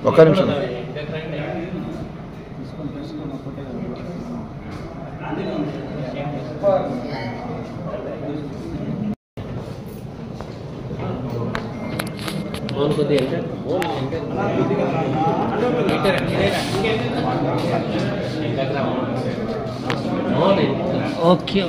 ఒక్క నిమిషం. Okay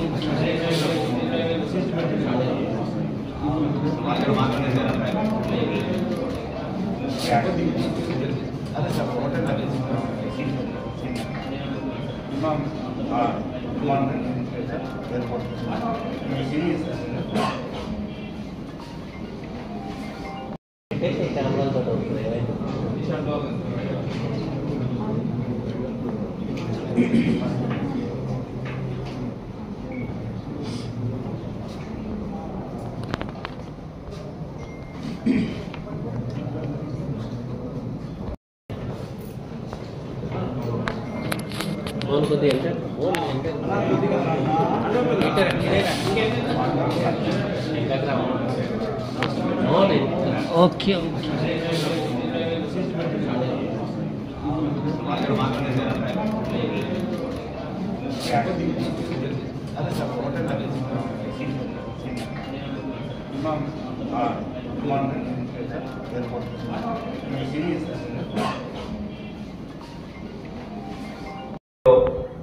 okay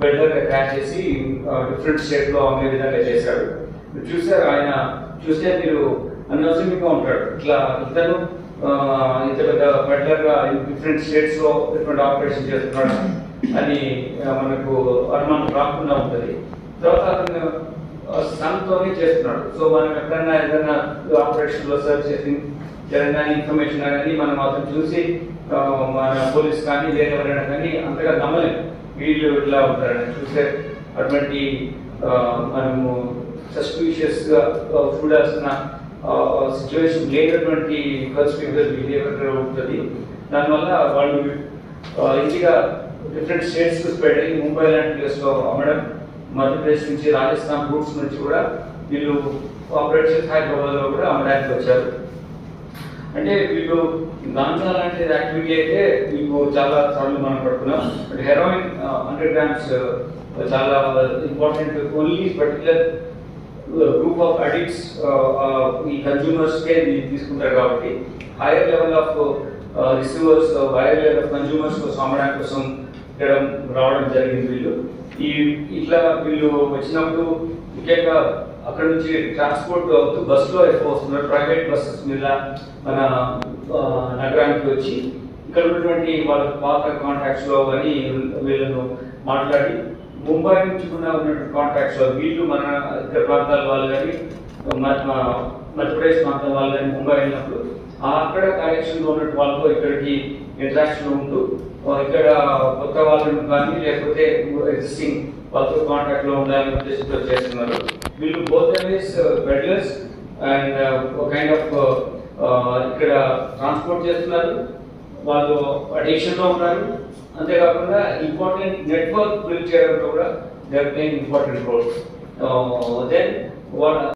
బెల్డర్ crash చేసి డిఫరెంట్ స్టేట్ లో అమ్మే విధంగా చేశాడు. మీరు చూసారు, ఆయన చూస్తే మీరు అన్అజ్యూమింగ్ గా ఉంటాడు. ఇతను ఇంత పెద్ద బెల్డర్ గా డిఫరెంట్ స్టేట్స్ లో డిఫరెంట్ ఆపరేషన్ చేస్తున్నాడు అని మనకు అనుమానం రాకుండా ఉంటుంది. తర్వాత అతను సన్తోనే చేస్తున్నాడు. సో మనం ఎప్పుడైనా ఏదైనా ఆపరేషన్ లో సర్చ్ చేసి ఏదైనా ఇన్ఫర్మేషన్ కానీ మనం అతను చూసి మన పోలీస్ కానీ వేరే ఎవరైనా కానీ అంతగా నమ్మలేదు. వీళ్ళు ఇట్లా ఉంటారని చూస్తే అటువంటి మనము సస్పిషియస్ గా చూడాల్సిన సిచ్యువేషన్ లేనటువంటి కన్స్పిక్యూస్ బిహేవియర్ ఉంటుంది. దానివల్ల వాళ్ళు ఈజీగా డిఫరెంట్ స్టేట్స్ కు స్ప్రెడ్ అయ్యి ముంబై లాంటి ప్లేస్ లో అమ్మడం, మధ్యప్రదేశ్ నుంచి రాజస్థాన్ రూట్స్ నుంచి కూడా వీళ్ళు ఆపరేట్ చేసి హైదరాబాద్ లో కూడా అమ్మడానికి వచ్చారు. అంటే వీళ్ళు గాంజా లాంటి యాక్టివిటీ అయితే మీకు చాలా సార్లు మనం పడుతున్నాం. బట్ హెరోయిన్ 100 grams చాలా important. Only particular group of addicts ఈ కన్జ్యూమర్స్ కే తీసుకుంటారు కాబట్టి higher level of receivers, higher level of consumers కోసం అమ్మడానికి కోసం ఇక్కడ రావడం జరిగింది. వీళ్ళు ఇట్లా వీళ్ళు వచ్చినప్పుడు ముఖ్యంగా అక్కడ నుంచి ట్రాన్స్పోర్ట్ అవుతూ బస్సులో ఎక్కువ వస్తున్నారు. ప్రైవేట్ బస్సెస్ మీద మన నగరానికి వచ్చి ఇక్కడ ఉన్నటువంటి వాళ్ళ పాత కాంటాక్ట్స్ లో కానీ వీళ్ళను మాట్లాడి ముంబై నుంచి కూడా ఉన్నటువంటి కాంటాక్ట్స్ లో వీళ్ళు మన ఇతర ప్రాంతాల వాళ్ళు కానీ మధ్యప్రదేశ్ ప్రాంతం వాళ్ళు కానీ ముంబై వెళ్ళినప్పుడు అక్కడ కనెక్షన్ లో ఉన్నట్టు వాళ్ళతో ఇక్కడికి ఇంటరాక్షన్ ఉంటూ ఇక్కడ కొత్త వాళ్ళను కానీ లేకపోతే ఎగ్జిస్టింగ్ వాళ్ళతో కాంటాక్ట్ లో ఉండాలని ఉద్దేశంతో చేస్తున్నారు. వీళ్ళు both peddlers and kind of ఇక్కడ ట్రాన్స్పోర్ట్ చేస్తున్నారు, వాళ్ళు అడిక్షన్ లో ఉన్నారు. అంతేకాకుండా ఇంపార్టెంట్ నెట్వర్క్ బిల్డ్ చేయడంలో కూడా they are playing important role. Then